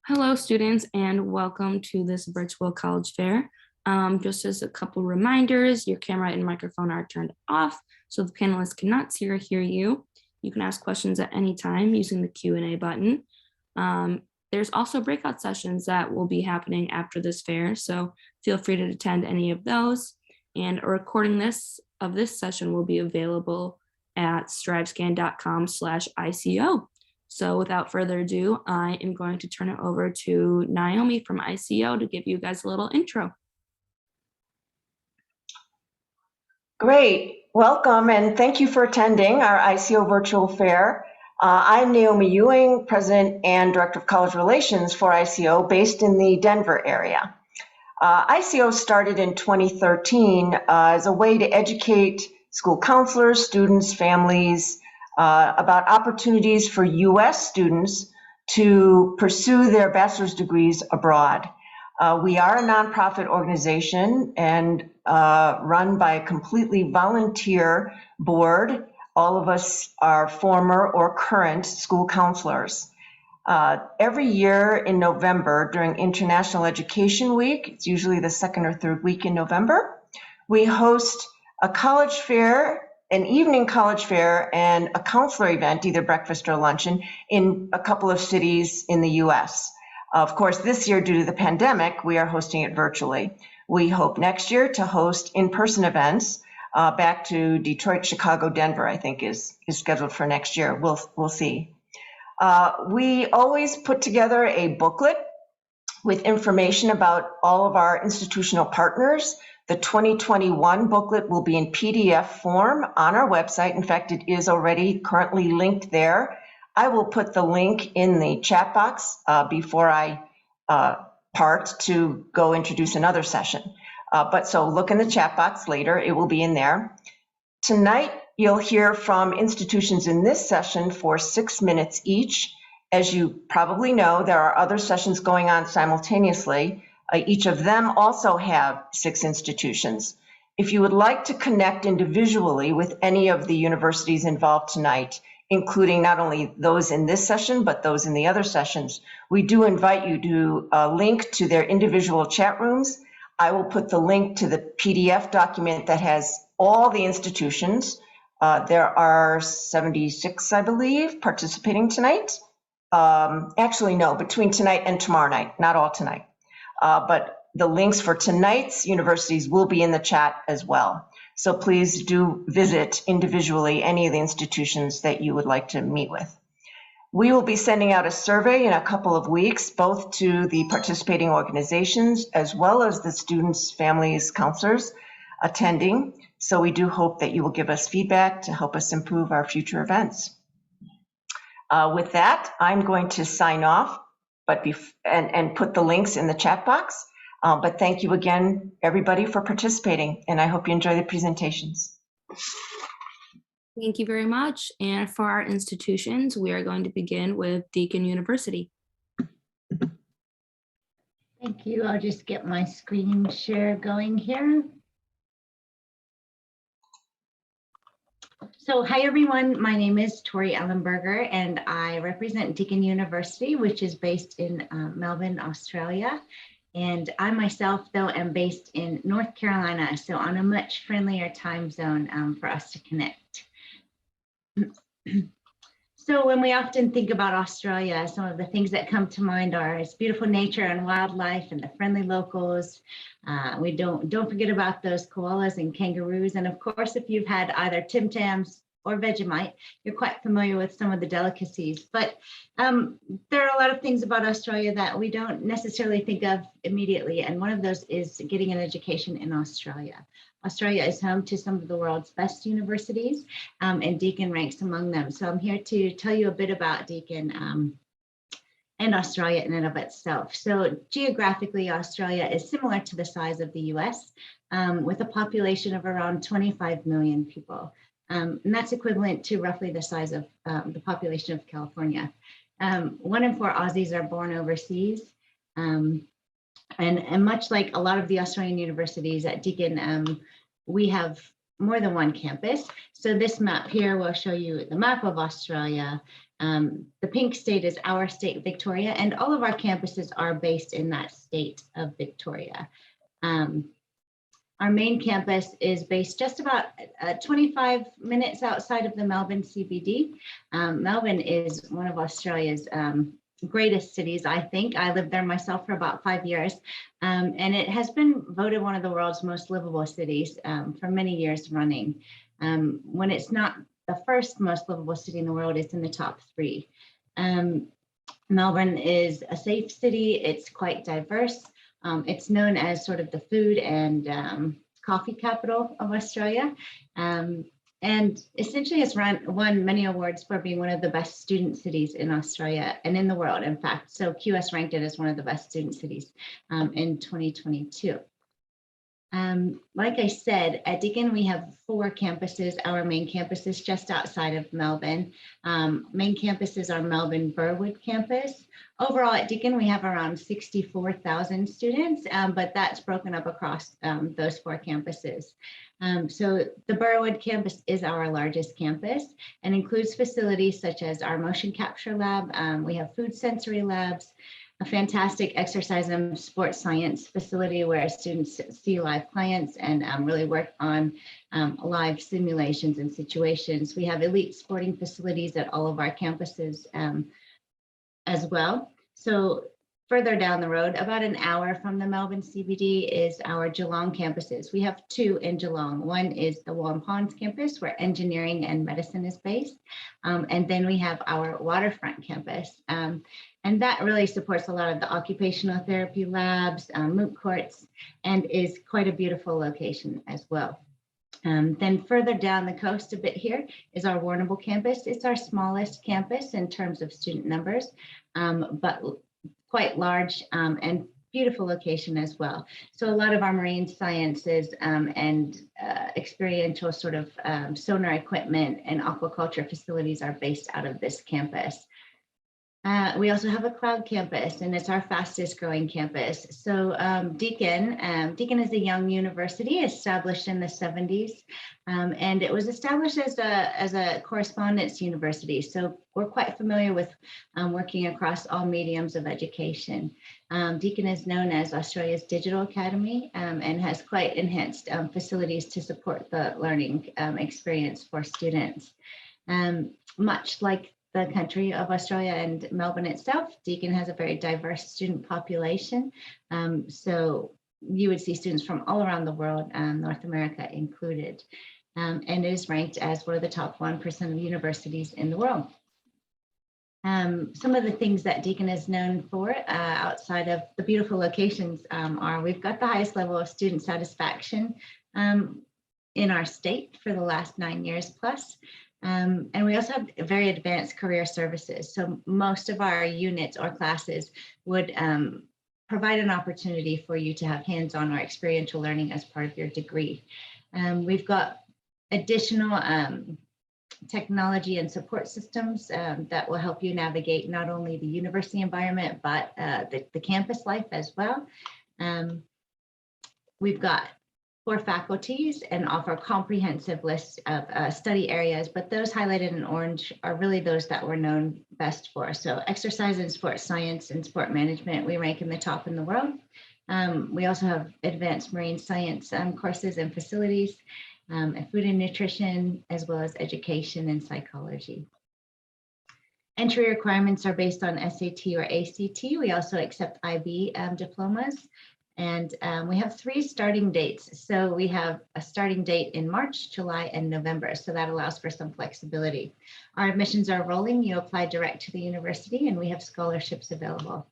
Hello, students, and welcome to this virtual college fair. Just as a couple reminders, your camera and microphone are turned off, so the panelists cannot see or hear you. You can ask questions at any time using the Q&A button. There's also breakout sessions that will be happening after this fair, so feel free to attend any of those. And a recording of this session will be available at strivescan.com/ICO. So without further ado, I am going to turn it over to Naomi from ICO to give you guys a little intro. Great, welcome and thank you for attending our ICO virtual fair. I'm Naomi Ewing, President and Director of College Relations for ICO based in the Denver area. ICO started in 2013 as a way to educate school counselors, students, families, about opportunities for U.S. students to pursue their bachelor's degrees abroad. We are a nonprofit organization and run by a completely volunteer board. All of us are former or current school counselors. Every year in November during International Education Week, it's usually the second or third week in November, we host a college fair, an evening college fair, and a counselor event, either breakfast or luncheon, in a couple of cities in the US. Of course, this year, due to the pandemic, we are hosting it virtually. We hope next year to host in-person events back to Detroit, Chicago, Denver, I think is scheduled for next year. We'll see. We always put together a booklet with information about all of our institutional partners. The 2021 booklet will be in PDF form on our website. In fact, it is already currently linked there. I will put the link in the chat box before I part to go introduce another session. So look in the chat box later, it will be in there. Tonight, you'll hear from institutions in this session for 6 minutes each. As you probably know, there are other sessions going on simultaneously. Each of them also have 6 institutions. If you would like to connect individually with any of the universities involved tonight, including not only those in this session, but those in the other sessions, we do invite you to link to their individual chat rooms. I will put the link to the PDF document that has all the institutions. There are 76, I believe, participating tonight. Actually, no, between tonight and tomorrow night, not all tonight. But the links for tonight's universities will be in the chat as well. So please do visit individually any of the institutions that you would like to meet with. We will be sending out a survey in a couple of weeks, both to the participating organizations as well as the students, families, counselors attending. So we do hope that you will give us feedback to help us improve our future events. With that, I'm going to sign off and put the links in the chat box. But thank you again, everybody, for participating, and I hope you enjoy the presentations. Thank you very much. And for our institutions, we are going to begin with Deakin University. Thank you. I'll just get my screen share going here. So hi, everyone. My name is Tori Ellenberger, and I represent Deakin University, which is based in Melbourne, Australia. And I myself, though, am based in North Carolina, so on a much friendlier time zone for us to connect. So when we often think about Australia, some of the things that come to mind are its beautiful nature and wildlife and the friendly locals. We don't forget about those koalas and kangaroos. And of course, if you've had either Tim Tams or Vegemite, you're quite familiar with some of the delicacies. But there are a lot of things about Australia that we don't necessarily think of immediately. And one of those is getting an education in Australia. Australia is home to some of the world's best universities, and Deakin ranks among them. So I'm here to tell you a bit about Deakin and Australia in and of itself. So geographically, Australia is similar to the size of the US, with a population of around 25 million people. And that's equivalent to roughly the size of the population of California. 1 in 4 Aussies are born overseas. And much like a lot of the Australian universities at Deakin, we have more than one campus. So this map here will show you the map of Australia. The pink state is our state, Victoria, and all of our campuses are based in that state of Victoria. Our main campus is based just about 25 minutes outside of the Melbourne CBD. Melbourne is one of Australia's greatest cities, I think. I lived there myself for about 5 years, and it has been voted one of the world's most livable cities for many years running. When it's not the first most livable city in the world, it's in the top 3. Melbourne is a safe city. It's quite diverse. It's known as sort of the food and coffee capital of Australia. And essentially it's won many awards for being one of the best student cities in Australia and in the world, in fact. So QS ranked it as one of the best student cities in 2022. Like I said, at Deakin, we have 4 campuses. Our main campus is just outside of Melbourne. Main campus is our Melbourne Burwood campus. Overall at Deakin, we have around 64,000 students, but that's broken up across those 4 campuses. So the Burwood campus is our largest campus and includes facilities such as our motion capture lab. We have food sensory labs, a fantastic exercise and sports science facility where students see live clients and really work on live simulations and situations. We have elite sporting facilities at all of our campuses as well. So further down the road, about an hour from the Melbourne CBD, is our Geelong campuses. We have 2 in Geelong. One is the Wampons campus, where engineering and medicine is based. And then we have our waterfront campus. And that really supports a lot of the occupational therapy labs, moot courts, and is quite a beautiful location as well. Then further down the coast a bit here is our Warrnambool campus. It's our smallest campus in terms of student numbers, but quite large and beautiful location as well. So a lot of our marine sciences and experiential sort of sonar equipment and aquaculture facilities are based out of this campus. We also have a cloud campus, and it's our fastest growing campus. So Deakin is a young university established in the 70s, and it was established as a correspondence university. So we're quite familiar with working across all mediums of education. Deakin is known as Australia's Digital Academy and has quite enhanced facilities to support the learning experience for students. Much like the country of Australia and Melbourne itself, Deakin has a very diverse student population. So you would see students from all around the world, North America included, and it is ranked as one of the top 1% of universities in the world. Some of the things that Deakin is known for outside of the beautiful locations are we've got the highest level of student satisfaction in our state for the last 9 years plus. And we also have very advanced career services. So most of our units or classes would provide an opportunity for you to have hands-on or experiential learning as part of your degree. We've got additional technology and support systems that will help you navigate not only the university environment, but the campus life as well. We've got 4 faculties and offer comprehensive lists of study areas, but those highlighted in orange are really those that we're known best for. So exercise and sports science and sport management, we rank in the top in the world. We also have advanced marine science courses and facilities, and food and nutrition, as well as education and psychology. Entry requirements are based on SAT or ACT. We also accept IB diplomas. And we have 3 starting dates. So we have a starting date in March, July, and November. So that allows for some flexibility. Our admissions are rolling. You apply direct to the university, and we have scholarships available.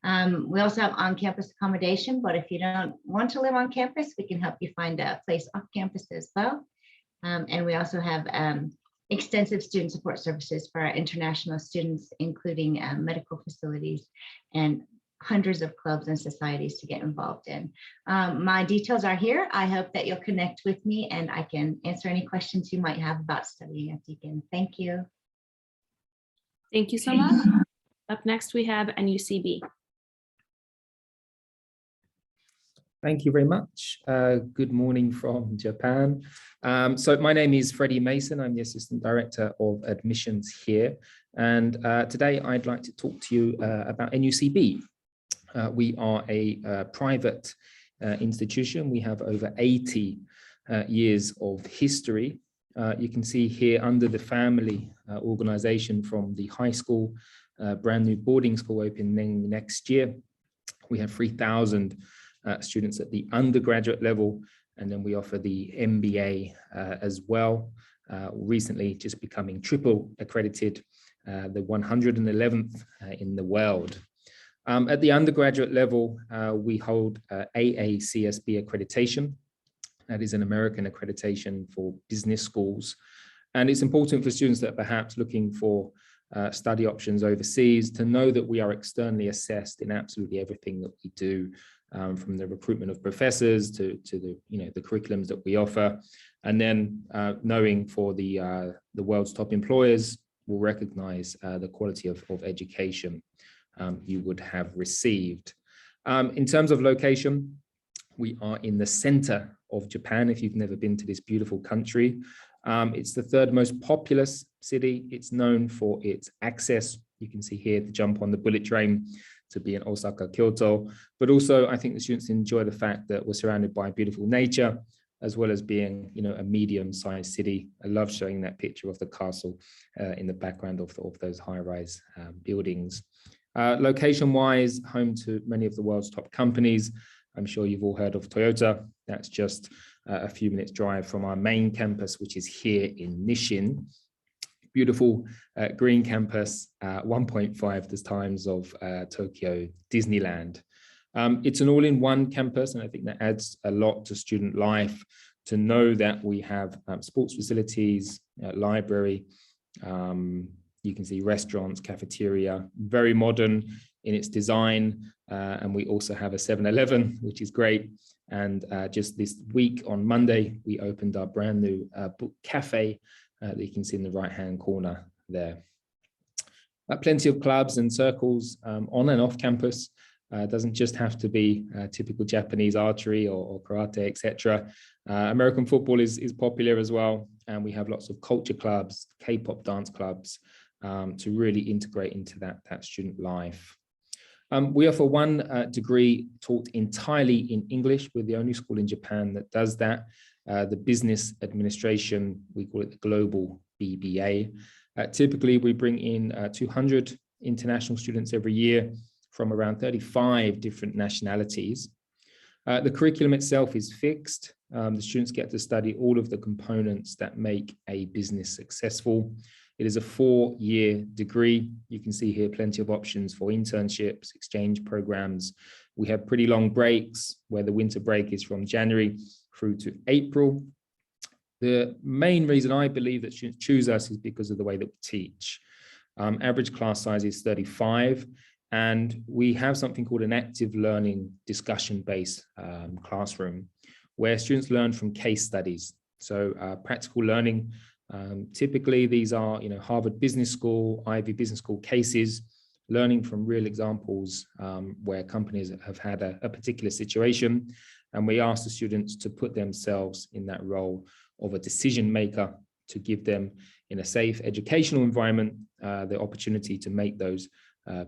We also have on-campus accommodation, but if you don't want to live on campus, we can help you find a place off campus as well. And we also have extensive student support services for our international students, including medical facilities and hundreds of clubs and societies to get involved in. My details are here. I hope that you'll connect with me and I can answer any questions you might have about studying at Deakin. Thank you. Thank you so much. Up next, we have NUCB. Thank you very much. Good morning from Japan. So my name is Freddie Mason. I'm the Assistant Director of Admissions here. And today I'd like to talk to you about NUCB. We are a private institution. We have over 80 years of history. You can see here under the family organization from the high school, brand new boarding school opening next year. We have 3,000 students at the undergraduate level, and then we offer the MBA as well. Recently just becoming triple accredited, the 111th in the world. At the undergraduate level, we hold AACSB accreditation. That is an American accreditation for business schools. And it's important for students that are perhaps looking for study options overseas to know that we are externally assessed in absolutely everything that we do, from the recruitment of professors to the the curriculums that we offer, and then knowing for the world's top employers will recognize the quality of education you would have received. In terms of location, we are in the center of Japan. If you've never been to this beautiful country, it's the third most populous city. It's known for its access. You can see here to jump on the bullet train to be in Osaka, Kyoto, but also I think the students enjoy the fact that we're surrounded by beautiful nature, as well as being, a medium-sized city. I love showing that picture of the castle in the background of those high-rise buildings. Location-wise, home to many of the world's top companies. I'm sure you've all heard of Toyota. That's just a few minutes drive from our main campus, which is here in Nishin. Beautiful green campus, 1.5 the times of Tokyo Disneyland. It's an all-in-one campus, and I think that adds a lot to student life to know that we have sports facilities, library, you can see restaurants, cafeteria, very modern in its design, and we also have a 7-Eleven, which is great. And just this week on Monday, we opened our brand new book cafe that you can see in the right-hand corner there. Plenty of clubs and circles on and off campus. Doesn't just have to be typical Japanese archery or karate, etc. American football is popular as well, and we have lots of culture clubs, K-pop dance clubs to really integrate into that student life. We offer one degree taught entirely in English. We're the only school in Japan that does that. The business administration, we call it the global BBA. Typically, we bring in 200 international students every year from around 35 different nationalities. The curriculum itself is fixed. The students get to study all of the components that make a business successful. It is a 4-year degree. You can see here plenty of options for internships, exchange programs. We have pretty long breaks where the winter break is from January through to April. The main reason I believe that students choose us is because of the way that we teach. Average class size is 35, and we have something called an active learning discussion-based classroom where students learn from case studies. So practical learning. Typically, these are Harvard Business School, Ivy Business School cases, learning from real examples where companies have had a particular situation, and we ask the students to put themselves in that role of a decision maker to give them, in a safe educational environment, the opportunity to make those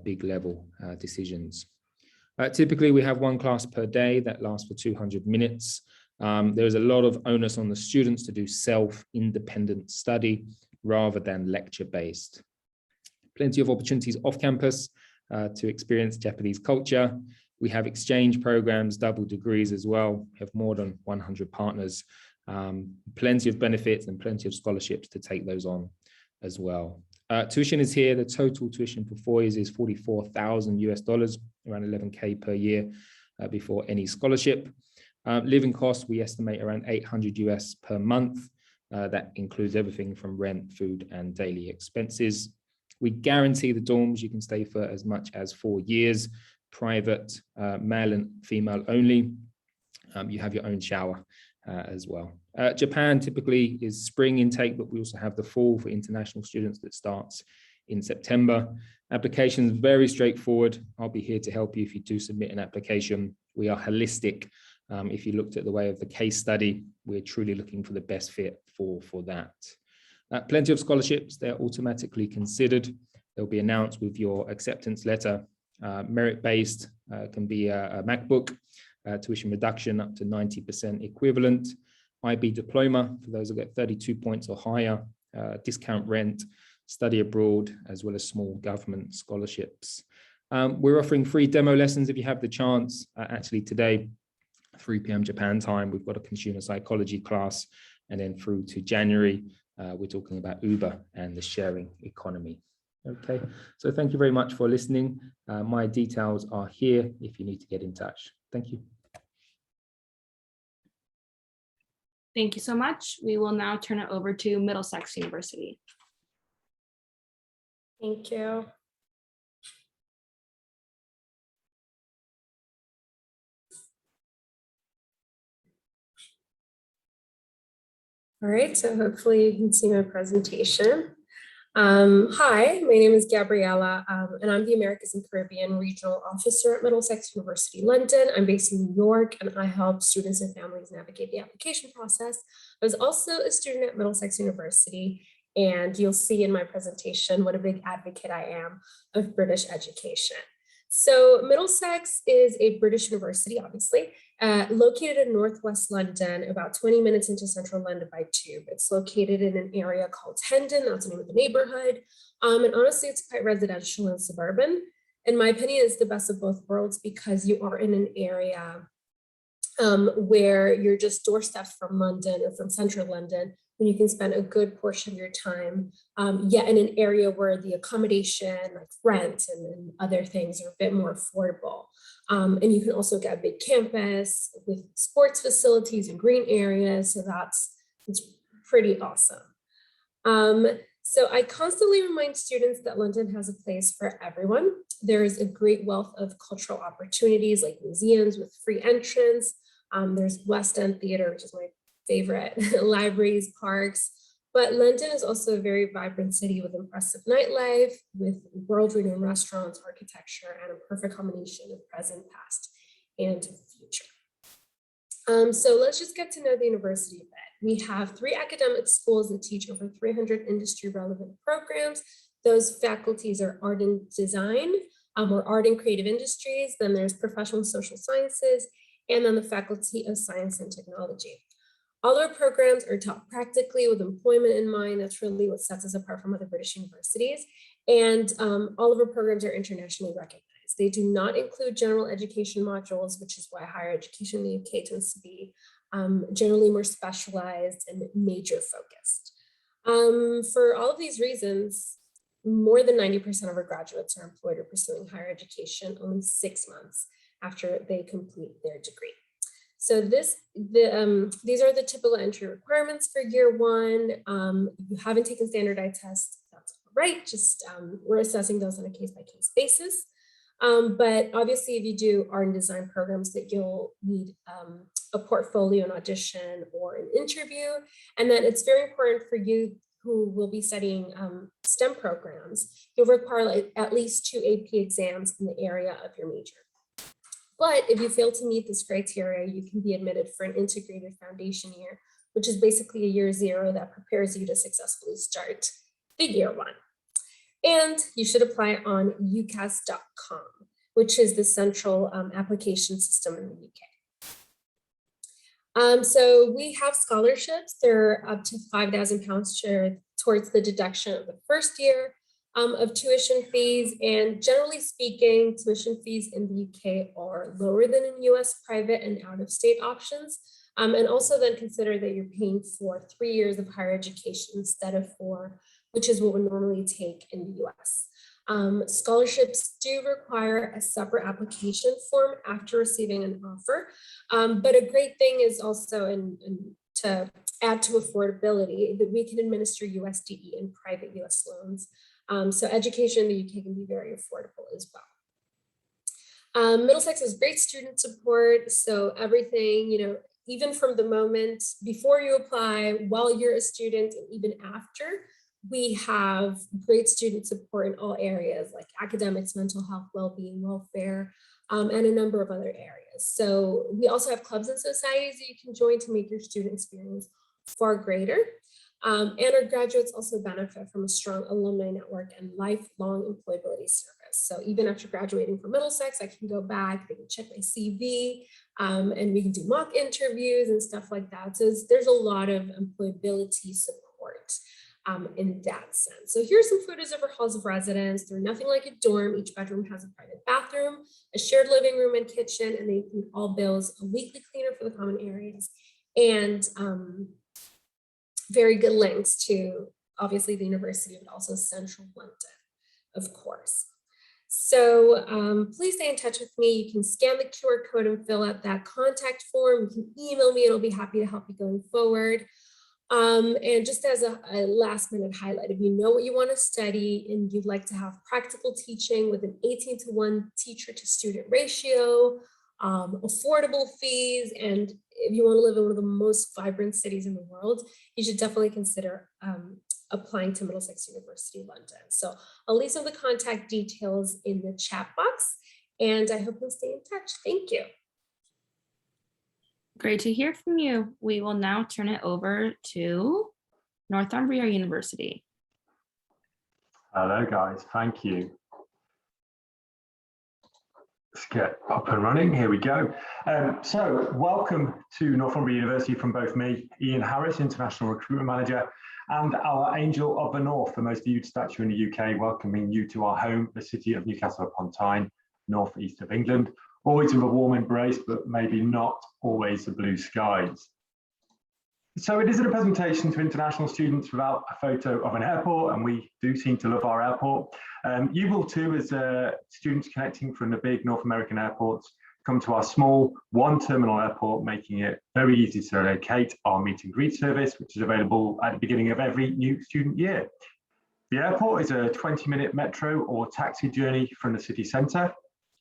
big level decisions. Typically, we have one class per day that lasts for 200 minutes. There's a lot of onus on the students to do self-independent study rather than lecture-based. Plenty of opportunities off campus to experience Japanese culture. We have exchange programs, double degrees as well. We have more than 100 partners, plenty of benefits and plenty of scholarships to take those on as well. Tuition is here. The total tuition for 4 years is $44,000, around 11K per year before any scholarship. Living costs, we estimate around $800 per month. That includes everything from rent, food, and daily expenses. We guarantee the dorms. You can stay for as much as 4 years, private, male and female only. You have your own shower as well. Japan typically is spring intake, but we also have the fall for international students that starts in September. Applications very straightforward. I'll be here to help you if you do submit an application. We are holistic If you looked at the way of the case study, we're truly looking for the best fit for that. Plenty of scholarships, they're automatically considered. They'll be announced with your acceptance letter. Merit-based can be a MacBook, tuition reduction up to 90% equivalent, IB diploma for those that get 32 points or higher, discount rent, study abroad, as well as small government scholarships. We're offering free demo lessons if you have the chance. Actually today, 3 p.m. Japan time, we've got a consumer psychology class, and then through to January, we're talking about Uber and the sharing economy. Okay, so thank you very much for listening. My details are here if you need to get in touch. Thank you. Thank you so much. We will now turn it over to Middlesex University. Thank you. All right, so hopefully you can see my presentation. Hi, my name is Gabriella, and I'm the Americas and Caribbean Regional Officer at Middlesex University, London. I'm based in New York, and I help students and families navigate the application process. I was also a student at Middlesex University, and you'll see in my presentation what a big advocate I am of British education. So Middlesex is a British university, obviously, located in Northwest London, about 20 minutes into central London by tube. It's located in an area called Hendon, that's the name of the neighborhood. And honestly, it's quite residential and suburban. In my opinion, it's the best of both worlds because you are in an area where you're just doorsteps from London or from central London, when you can spend a good portion of your time, yet in an area where the accommodation, like rent and other things are a bit more affordable. And you can also get a big campus with sports facilities and green areas. So it's pretty awesome. So I constantly remind students that London has a place for everyone. There is a great wealth of cultural opportunities like museums with free entrance. There's West End Theatre, which is my favorite, libraries, parks, but London is also a very vibrant city with impressive nightlife, with world-renowned restaurants, architecture, and a perfect combination of present, past, and future. So let's just get to know the university a bit. We have 3 academic schools that teach over 300 industry-relevant programs. Those faculties are art and design, or art and creative industries. Then there's professional social sciences, and then the Faculty of Science and Technology. All our programs are taught practically with employment in mind. That's really what sets us apart from other British universities. And all of our programs are internationally recognized. They do not include general education modules, which is why higher education in the UK tends to be generally more specialized and major focused. For all of these reasons, more than 90% of our graduates are employed or pursuing higher education only 6 months after they complete their degree. So these are the typical entry requirements for year 1. If you haven't taken standardized tests, that's all right. Just we're assessing those on a case-by-case basis. But obviously, if you do art and design programs, that you'll need a portfolio, an audition, or an interview. And then it's very important for you who will be studying STEM programs. You'll require at least 2 AP exams in the area of your major. But if you fail to meet this criteria, you can be admitted for an integrated foundation year, which is basically a year 0 that prepares you to successfully start the year 1. And you should apply on ucas.com, which is the central application system in the UK. So we have scholarships. They're up to £5,000 towards the deduction of the first year of tuition fees, and generally speaking, tuition fees in the UK are lower than in US private and out-of-state options. And also then consider that you're paying for 3 years of higher education instead of 4, which is what we normally take in the US. Scholarships do require a separate application form after receiving an offer, but a great thing is also to add to affordability that we can administer USDE and private US loans. So education in the UK can be very affordable as well. Middlesex has great student support. So everything, even from the moment before you apply, while you're a student, and even after, We have great student support in all areas like academics, mental health, well-being, welfare, and a number of other areas. So we also have clubs and societies that you can join to make your student experience far greater. And our graduates also benefit from a strong alumni network and lifelong employability service. So even after graduating from Middlesex, I can go back, they can check my CV, and we can do mock interviews and stuff like that. So there's a lot of employability support in that sense. So here's some photos of our halls of residence. They're nothing like a dorm. Each bedroom has a private bathroom, a shared living room and kitchen, and they include all bills, a weekly cleaner for the common areas, and very good links to obviously the university, but also central London, of course. So please stay in touch with me. You can scan the QR code and fill out that contact form. You can email me and I'll be happy to help you going forward. And just as a last minute highlight, if you know what you want to study and you'd like to have practical teaching with an 18:1 teacher to student ratio, affordable fees, and if you want to live in one of the most vibrant cities in the world, you should definitely consider applying to Middlesex University, London. So I'll leave some of the contact details in the chat box, and I hope you'll stay in touch. Thank you. Great to hear from you. We will now turn it over to Northumbria University. Hello guys, thank you. Let's get up and running, here we go. So welcome to Northumbria University from both me, Ian Harris, International Recruitment Manager, and our Angel of the North, the most viewed statue in the UK, welcoming you to our home, the city of Newcastle upon Tyne, northeast of England. Always with a warm embrace, but maybe not always the blue skies. So it isn't a presentation to international students without a photo of an airport, and we do seem to love our airport. You will too, as students connecting from the big North American airports, come to our small one-terminal airport, making it very easy to locate our meet and greet service, which is available at the beginning of every new student year. The airport is a 20-minute metro or taxi journey from the city centre,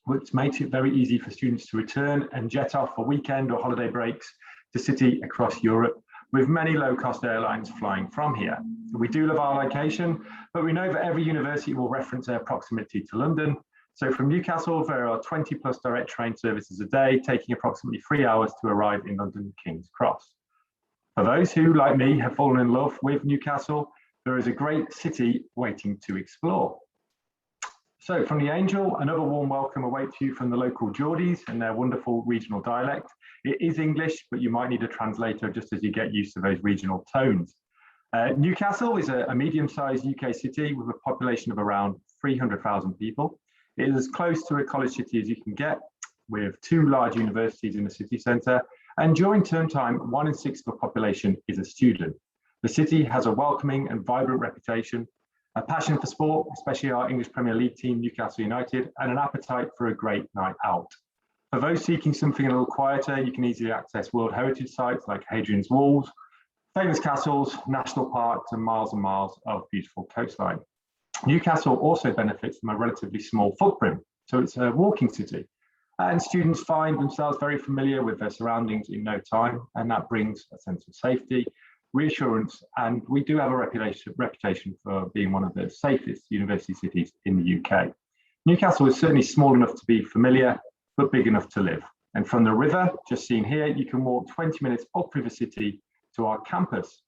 which makes it very easy for students to return and jet off for weekend or holiday breaks to city across Europe, with many low-cost airlines flying from here. We do love our location, but we know that every university will reference their proximity to London. So from Newcastle, there are 20+ direct train services a day, taking approximately 3 hours to arrive in London King's Cross. For those who, like me, have fallen in love with Newcastle, there is a great city waiting to explore. So from the Angel, another warm welcome awaits you from the local Geordies and their wonderful regional dialect. It is English, but you might need a translator just as you get used to those regional tones. Newcastle is a medium-sized UK city with a population of around 300,000 people. It is as close to a college city as you can get, with 2 large universities in the city centre, and during term time, 1 in 6 of the population is a student. The city has a welcoming and vibrant reputation, a passion for sport, especially our English Premier League team, Newcastle United, and an appetite for a great night out. For those seeking something a little quieter, you can easily access World Heritage sites like Hadrian's Walls, famous castles, national parks, and miles of beautiful coastline. Newcastle also benefits from a relatively small footprint, so it's a walking city. And students find themselves very familiar with their surroundings in no time, and that brings a sense of safety, reassurance, and we do have a reputation for being one of the safest university cities in the UK. Newcastle is certainly small enough to be familiar, but big enough to live. And from the river, just seen here, you can walk 20 minutes up through the city to our campus.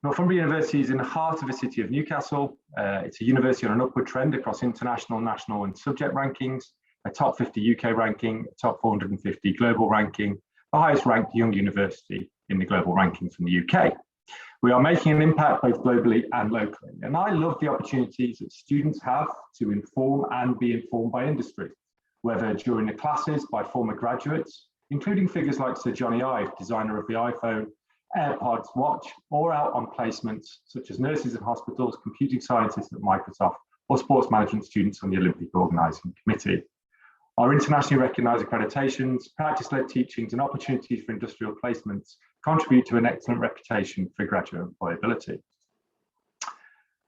Northumbria University is in the heart of the city of Newcastle. It's a university on an upward trend across international, national and subject rankings, a top 50 UK ranking, a top 450 global ranking, the highest ranked young university in the global rankings from the UK. We are making an impact both globally and locally. And I love the opportunities that students have to inform and be informed by industry, whether during the classes by former graduates, including figures like Sir Johnny Ive, designer of the iPhone, AirPods watch, or out on placements such as nurses in hospitals, computing scientists at Microsoft, or sports management students on the Olympic Organising Committee. Our internationally recognised accreditations, practice-led teachings and opportunities for industrial placements contribute to an excellent reputation for graduate employability.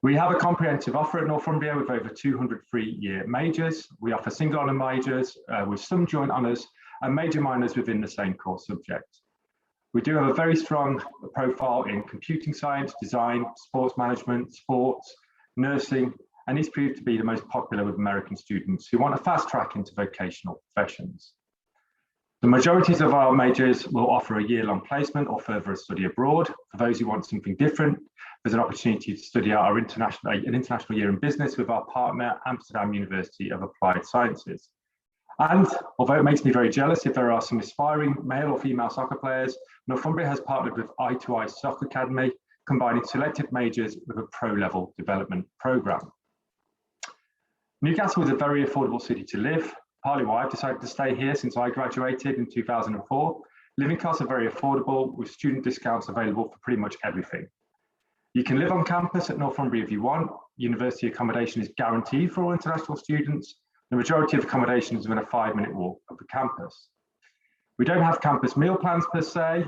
We have a comprehensive offer at Northumbria with over 200 3-year majors. We offer single honour majors with some joint honours and major minors within the same core subject. We do have a very strong profile in computing science, design, sports management, sports, nursing, and these prove to be the most popular with American students who want a fast track into vocational professions. The majorities of our majors will offer a year-long placement or further study abroad. For those who want something different, there's an opportunity to study out an international year in business with our partner, Amsterdam University of Applied Sciences. And although it makes me very jealous if there are some aspiring male or female soccer players, Northumbria has partnered with AICHI Soccer Academy, combining selected majors with a pro-level development programme. Newcastle is a very affordable city to live, partly why I've decided to stay here since I graduated in 2004. Living costs are very affordable with student discounts available for pretty much everything. You can live on campus at Northumbria if you want. University accommodation is guaranteed for all international students. The majority of accommodation is within a 5-minute walk of the campus. We don't have campus meal plans per se.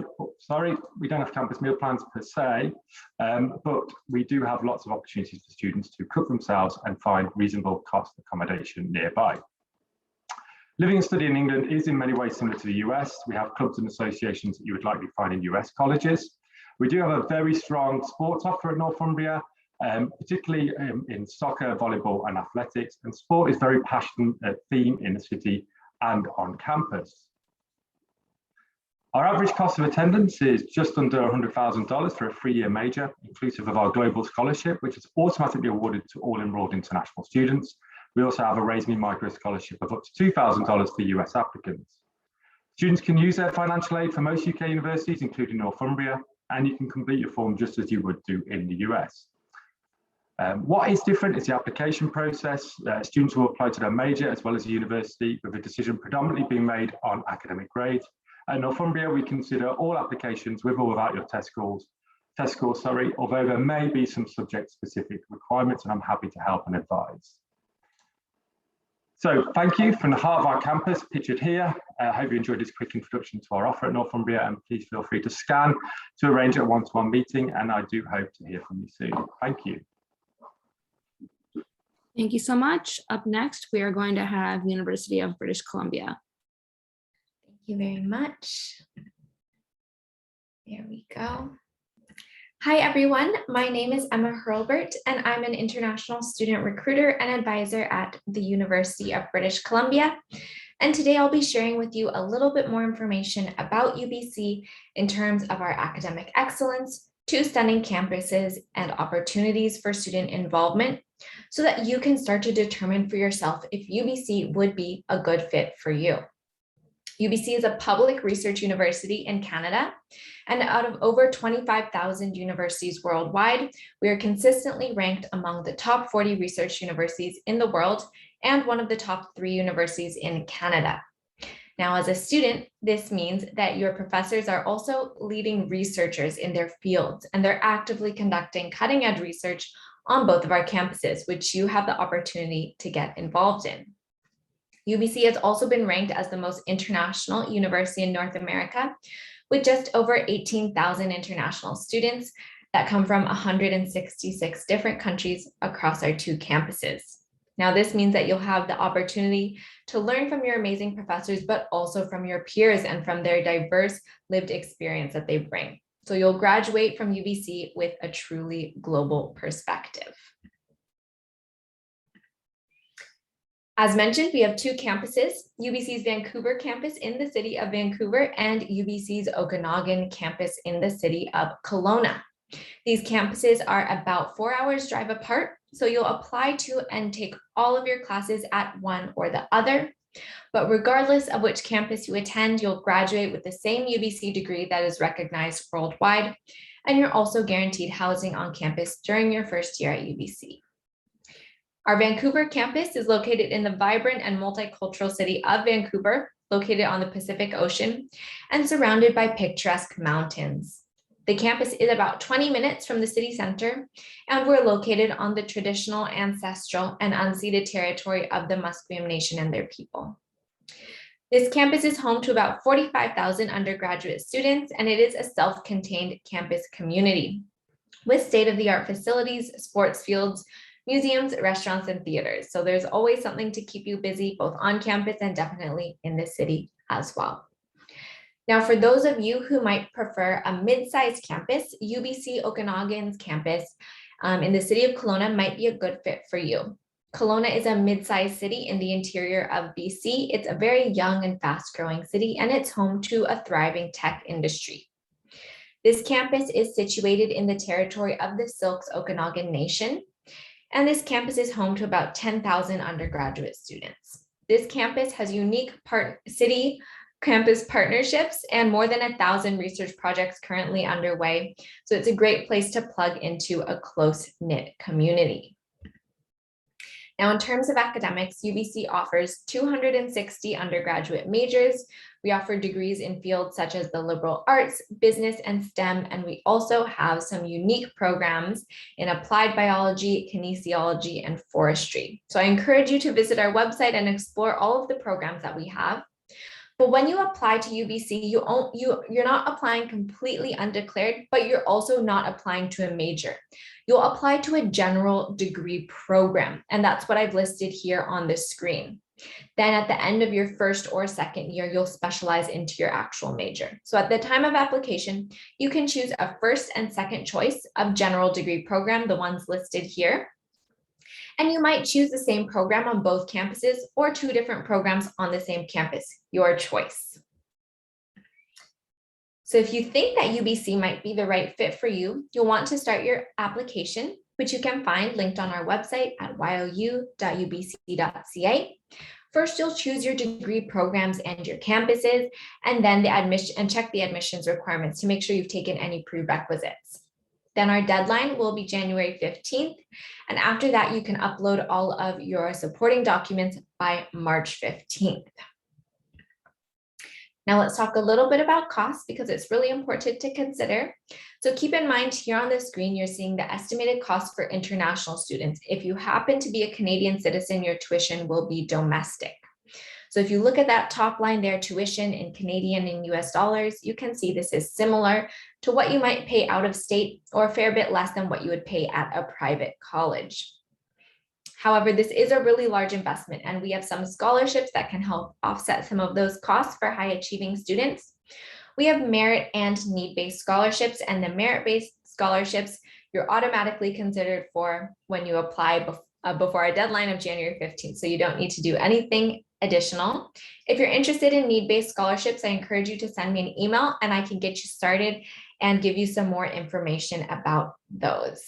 But we do have lots of opportunities for students to cook themselves and find reasonable cost accommodation nearby. Living and studying in England is in many ways similar to the US. We have clubs and associations that you would likely find in US colleges. We do have a very strong sports offer at Northumbria, particularly in soccer, volleyball and athletics. And sport is very passionate theme in the city and on campus. Our average cost of attendance is just under $100,000 for a 3-year major, inclusive of our global scholarship, which is automatically awarded to all enrolled international students. We also have a Raise Me Micro Scholarship of up to $2,000 for US applicants. Students can use their financial aid for most UK universities, including Northumbria, and you can complete your form just as you would do in the US. What is different is the application process. Students will apply to their major as well as the university, with a decision predominantly being made on academic grade. At Northumbria, we consider all applications with or without your test scores, although there may be some subject-specific requirements, and I'm happy to help and advise. So thank you from the heart of our campus, pictured here. I hope you enjoyed this quick introduction to our offer at Northumbria, and please feel free to scan to arrange a one-to-one meeting, and I do hope to hear from you soon. Thank you. Thank you so much. Up next, we are going to have University of British Columbia. Thank you very much. There we go. Hi, everyone. My name is Emma Hurlbert, and I'm an international student recruiter and advisor at the University of British Columbia. And today I'll be sharing with you a little bit more information about UBC in terms of our academic excellence, 2 stunning campuses, and opportunities for student involvement, so that you can start to determine for yourself if UBC would be a good fit for you. UBC is a public research university in Canada, and out of over 25,000 universities worldwide, we are consistently ranked among the top 40 research universities in the world and one of the top 3 universities in Canada. Now, as a student, this means that your professors are also leading researchers in their fields, and they're actively conducting cutting-edge research on both of our campuses, which you have the opportunity to get involved in. UBC has also been ranked as the most international university in North America, with just over 18,000 international students that come from 166 different countries across our 2 campuses. Now, this means that you'll have the opportunity to learn from your amazing professors, but also from your peers and from their diverse lived experience that they bring. So you'll graduate from UBC with a truly global perspective. As mentioned, we have 2 campuses, UBC's Vancouver campus in the city of Vancouver and UBC's Okanagan campus in the city of Kelowna. These campuses are about 4 hours drive apart, so you'll apply to and take all of your classes at one or the other. But regardless of which campus you attend, you'll graduate with the same UBC degree that is recognized worldwide, and you're also guaranteed housing on campus during your first year at UBC. Our Vancouver campus is located in the vibrant and multicultural city of Vancouver, located on the Pacific Ocean and surrounded by picturesque mountains. The campus is about 20 minutes from the city center, and we're located on the traditional, ancestral, and unceded territory of the Musqueam Nation and their people. This campus is home to about 45,000 undergraduate students, and it is a self-contained campus community with state-of-the-art facilities, sports fields, museums, restaurants, and theaters. So there's always something to keep you busy, both on campus and definitely in the city as well. Now, for those of you who might prefer a mid-sized campus, UBC Okanagan's campus in the city of Kelowna might be a good fit for you. Kelowna is a mid-sized city in the interior of BC. It's a very young and fast-growing city, and it's home to a thriving tech industry. This campus is situated in the territory of the Silks Okanagan Nation, and this campus is home to about 10,000 undergraduate students. This campus has unique city campus partnerships and more than 1,000 research projects currently underway. So it's a great place to plug into a close-knit community. Now, in terms of academics, UBC offers 260 undergraduate majors. We offer degrees in fields such as the liberal arts, business, and STEM, and we also have some unique programs in applied biology, kinesiology, and forestry. So I encourage you to visit our website and explore all of the programs that we have. But when you apply to UBC, you're not applying completely undeclared, but you're also not applying to a major. You'll apply to a general degree program, and that's what I've listed here on the screen. Then at the end of your first or second year, you'll specialize into your actual major. So at the time of application, you can choose a first and second choice of general degree program, the ones listed here. And you might choose the same program on both campuses or 2 different programs on the same campus, your choice. So if you think that UBC might be the right fit for you, you'll want to start your application, which you can find linked on our website at you.ubc.ca. First, you'll choose your degree programs and your campuses, and then check the admissions requirements to make sure you've taken any prerequisites. Then our deadline will be January 15th. And after that, you can upload all of your supporting documents by March 15th. Now let's talk a little bit about costs because it's really important to consider. So keep in mind here on the screen, you're seeing the estimated cost for international students. If you happen to be a Canadian citizen, your tuition will be domestic. So if you look at that top line there, tuition in Canadian and US dollars, you can see this is similar to what you might pay out of state or a fair bit less than what you would pay at a private college. However, this is a really large investment, and we have some scholarships that can help offset some of those costs for high achieving students. We have merit and need-based scholarships, and the merit-based scholarships you're automatically considered for when you apply before a deadline of January 15th. So you don't need to do anything additional. If you're interested in need-based scholarships, I encourage you to send me an email and I can get you started and give you some more information about those.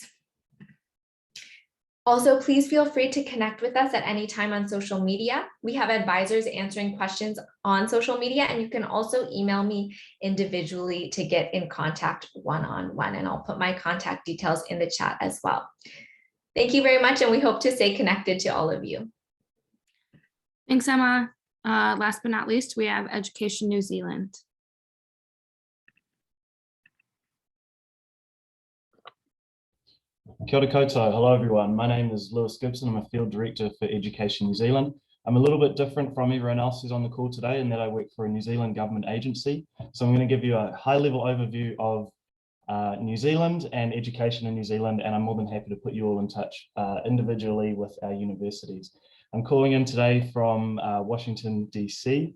Also, please feel free to connect with us at any time on social media. We have advisors answering questions on social media, and you can also email me individually to get in contact one-on-one, and I'll put my contact details in the chat as well. Thank you very much, and we hope to stay connected to all of you. Thanks, Emma. Last but not least, we have Education New Zealand. Kia ora koutou. Hello everyone. My name is Lewis Gibson. I'm a Field Director for Education New Zealand. I'm a little bit different from everyone else who's on the call today in that I work for a New Zealand government agency. So I'm going to give you a high-level overview of New Zealand and education in New Zealand, and I'm more than happy to put you all in touch individually with our universities. I'm calling in today from Washington, DC,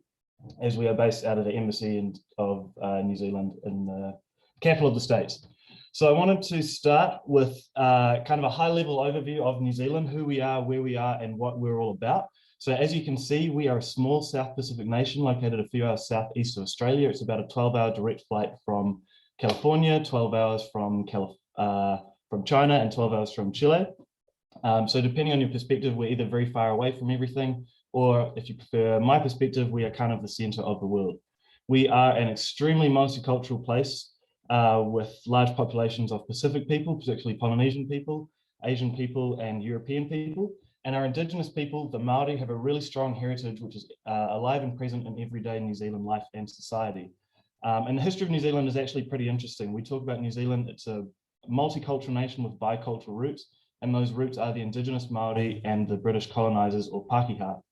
as we are based out of the Embassy of New Zealand in the capital of the States. So I wanted to start with kind of a high-level overview of New Zealand, who we are, where we are, and what we're all about. So as you can see, we are a small South Pacific nation located a few hours southeast of Australia. It's about a 12-hour direct flight from California, 12 hours from China, and 12 hours from Chile. So depending on your perspective, we're either very far away from everything, or if you prefer my perspective, we are kind of the center of the world. We are an extremely multicultural place with large populations of Pacific people, particularly Polynesian people, Asian people, and European people. And our Indigenous people, the Māori, have a really strong heritage, which is alive and present in everyday New Zealand life and society. And the history of New Zealand is actually pretty interesting. We talk about New Zealand, it's a multicultural nation with bicultural roots, and those roots are the Indigenous Māori and the British colonizers, or Pākehā.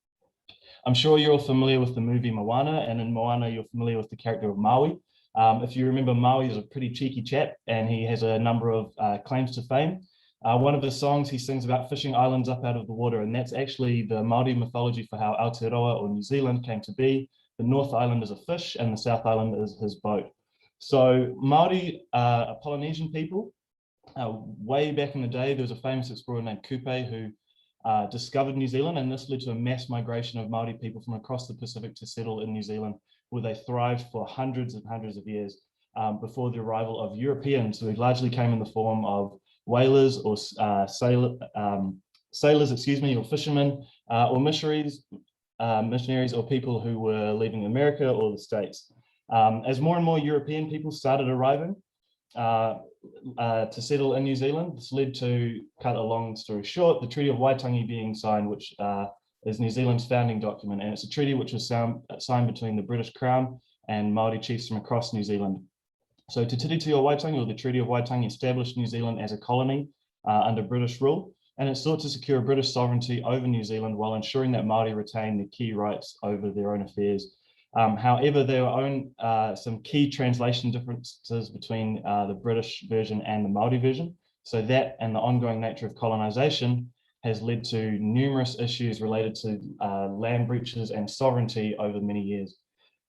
I'm sure you're all familiar with the movie Moana, and in Moana, you're familiar with the character of Maui. If you remember, Maui is a pretty cheeky chap, and he has a number of claims to fame. One of his songs, he sings about fishing islands up out of the water, and that's actually the Māori mythology for how Aotearoa, or New Zealand, came to be. The North Island is a fish and the South Island is his boat. So Māori are Polynesian people. Way back in the day, there was a famous explorer named Kupe who discovered New Zealand, and this led to a mass migration of Māori people from across the Pacific to settle in New Zealand, where they thrived for hundreds and hundreds of years before the arrival of Europeans, who largely came in the form of whalers or sailors, or fishermen, or missionaries or people who were leaving America or the States. As more and more European people started arriving to settle in New Zealand, this led to, cut a long story short, the Treaty of Waitangi being signed, which is New Zealand's founding document, and it's a treaty which was signed between the British Crown and Māori chiefs from across New Zealand. So Te Tiriti o Waitangi, or the Treaty of Waitangi, established New Zealand as a colony under British rule, and it sought to secure British sovereignty over New Zealand while ensuring that Māori retained the key rights over their own affairs. However, there were some key translation differences between the British version and the Māori version. So that and the ongoing nature of colonisation has led to numerous issues related to land breaches and sovereignty over many years.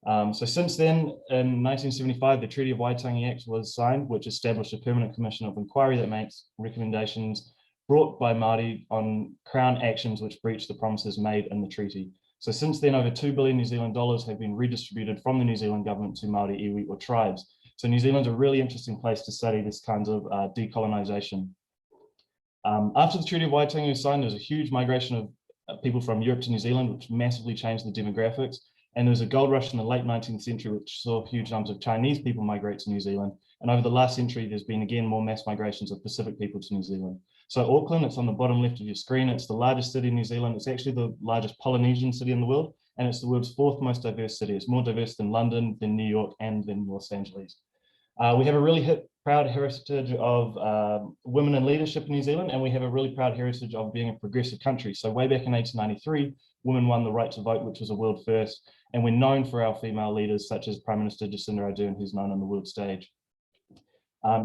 So since then, in 1975, the Treaty of Waitangi Act was signed, which established a permanent commission of inquiry that makes recommendations brought by Māori on Crown actions which breach the promises made in the treaty. So since then, over 2 billion New Zealand dollars have been redistributed from the New Zealand government to Māori iwi or tribes. So New Zealand's a really interesting place to study this kind of decolonisation. After the Treaty of Waitangi was signed, there was a huge migration of people from Europe to New Zealand, which massively changed the demographics. And there was a gold rush in the late 19th century, which saw huge numbers of Chinese people migrate to New Zealand. And over the last century, there's been again more mass migrations of Pacific people to New Zealand. So Auckland, it's on the bottom left of your screen. It's the largest city in New Zealand. It's actually the largest Polynesian city in the world. And it's the world's 4th most diverse city. It's more diverse than London, than New York, and than Los Angeles. We have a really proud heritage of women in leadership in New Zealand, and we have a really proud heritage of being a progressive country. So way back in 1893, women won the right to vote, which was a world first. And we're known for our female leaders, such as Prime Minister Jacinda Ardern, who's known on the world stage.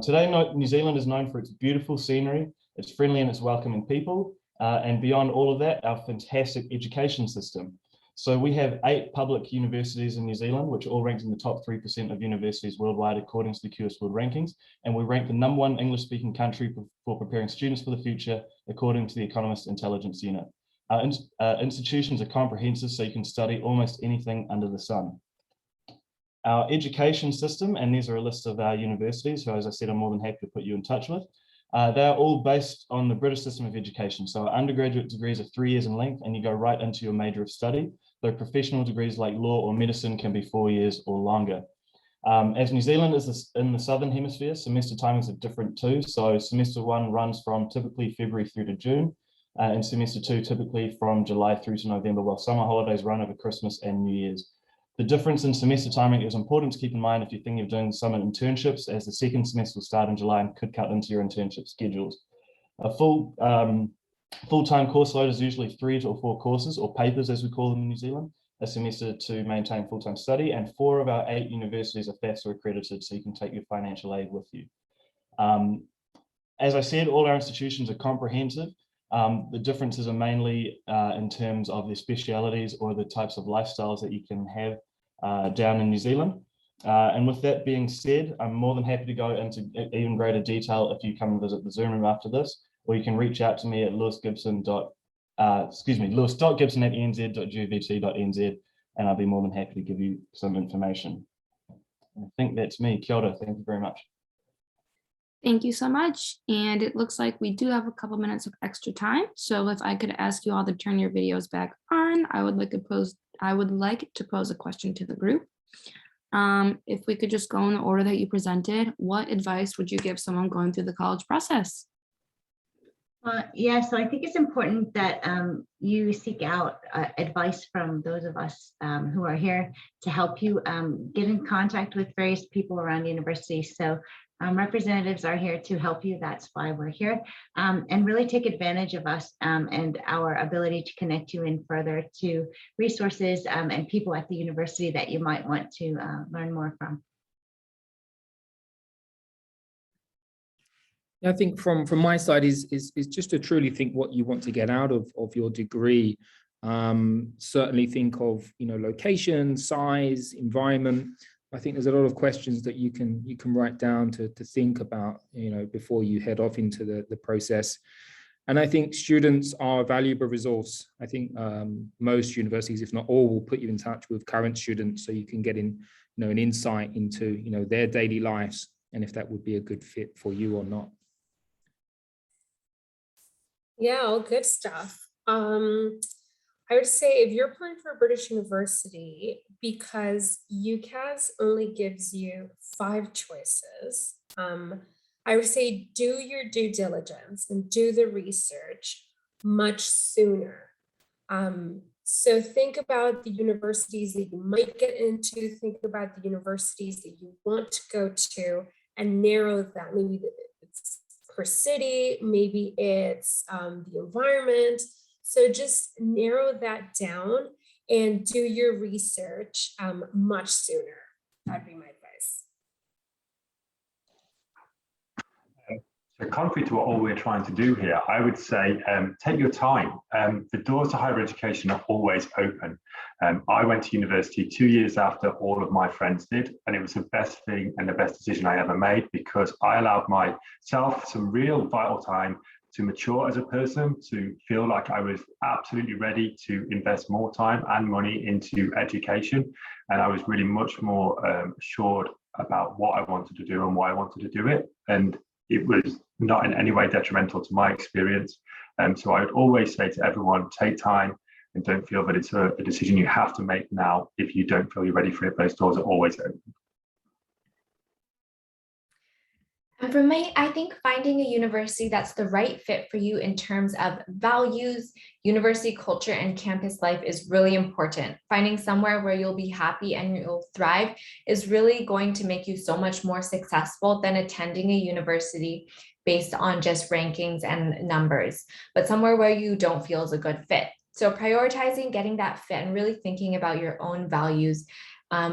Today, New Zealand is known for its beautiful scenery, its friendly and its welcoming people, and beyond all of that, our fantastic education system. So we have 8 public universities in New Zealand, which all ranked in the top 3% of universities worldwide, according to the QS World Rankings. And we rank the #1 English-speaking country for preparing students for the future, according to the Economist Intelligence Unit. Our institutions are comprehensive, so you can study almost anything under the sun. Our education system, and these are a list of our universities, who, as I said, I'm more than happy to put you in touch with. They're all based on the British system of education. So our undergraduate degrees are 3 years in length, and you go right into your major of study, though professional degrees like law or medicine can be 4 years or longer. As New Zealand is in the Southern Hemisphere, semester timings are different too. So semester 1 runs from typically February through to June, and semester 2 typically from July through to November, while summer holidays run over Christmas and New Year's. The difference in semester timing is important to keep in mind if you're thinking of doing summer internships, as the second semester will start in July and could cut into your internship schedules. A full-time course load is usually 3 or 4 courses, or papers as we call them in New Zealand, a semester to maintain full-time study, and 4 of our 8 universities are FAFSA accredited, so you can take your financial aid with you. As I said, all our institutions are comprehensive. The differences are mainly in terms of the specialities or the types of lifestyles that you can have down in New Zealand. And with that being said, I'm more than happy to go into even greater detail if you come and visit the Zoom room after this, or you can reach out to me at lewis.gibson@nz.govt.nz, and I'll be more than happy to give you some information. I think that's me. Kia ora, thank you very much. Thank you so much. And it looks like we do have a couple minutes of extra time. So if I could ask you all to turn your videos back on, I would like to pose a question to the group. If we could just go in the order that you presented, what advice would you give someone going through the college process? Yeah, so I think it's important that you seek out advice from those of us who are here to help you get in contact with various people around the university. So representatives are here to help you. That's why we're here, and really take advantage of us and our ability to connect you in further to resources and people at the university that you might want to learn more from. I think from my side is just to truly think what you want to get out of your degree. Certainly think of, location, size, environment. I think there's a lot of questions that you can write down to think about, before you head off into the process. And I think students are a valuable resource. I think most universities, if not all, will put you in touch with current students so you can get an insight into, their daily lives and if that would be a good fit for you or not. Yeah, all good stuff. I would say if you're applying for a British university, because UCAS only gives you 5 choices, I would say do your due diligence and do the research much sooner. So think about the universities that you might get into, think about the universities that you want to go to, and narrow that. Maybe it's per city, maybe it's the environment. So just narrow that down and do your research much sooner. That'd be my advice. So contrary to what all we're trying to do here, I would say take your time. The doors to higher education are always open. I went to university 2 years after all of my friends did, and it was the best thing and the best decision I ever made, because I allowed myself some real vital time to mature as a person, to feel like I was absolutely ready to invest more time and money into education. And I was really much more assured about what I wanted to do and why I wanted to do it. And it was not in any way detrimental to my experience. So I would always say to everyone, take time and don't feel that it's a decision you have to make now. If you don't feel you're ready for it, those doors are always open. And for me, I think finding a university that's the right fit for you in terms of values, university culture, and campus life is really important. Finding somewhere where you'll be happy and you'll thrive is really going to make you so much more successful than attending a university based on just rankings and numbers, but somewhere where you don't feel is a good fit. So prioritizing getting that fit and really thinking about your own values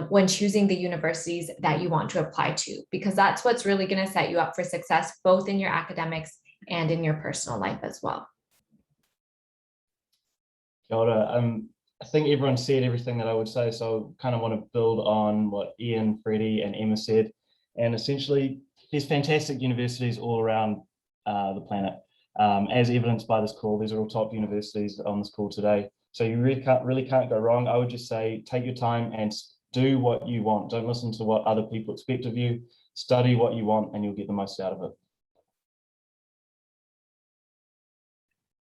when choosing the universities that you want to apply to, because that's what's really going to set you up for success, both in your academics and in your personal life as well. Kia ora. I think everyone said everything that I would say, so I kind of want to build on what Ian, Freddie, and Emma said. And essentially, there's fantastic universities all around the planet. As evidenced by this call, these are all top universities on this call today. So you really can't go wrong. I would just say, take your time and do what you want. Don't listen to what other people expect of you. Study what you want and you'll get the most out of it.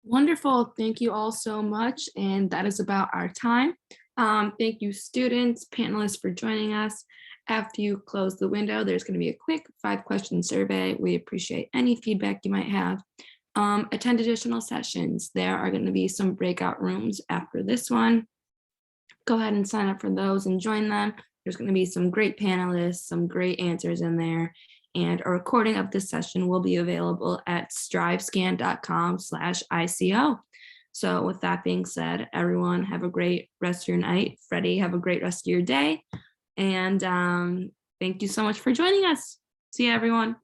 Wonderful. Thank you all so much. And that is about our time. Thank you, students, panelists, for joining us. After you close the window, there's going to be a quick 5-question survey. We appreciate any feedback you might have. Attend additional sessions. There are going to be some breakout rooms after this one. Go ahead and sign up for those and join them. There's going to be some great panelists, some great answers in there. And a recording of this session will be available at strivescan.com/ICO. So with that being said, everyone have a great rest of your night. Freddie, have a great rest of your day. And thank you so much for joining us. See you, everyone.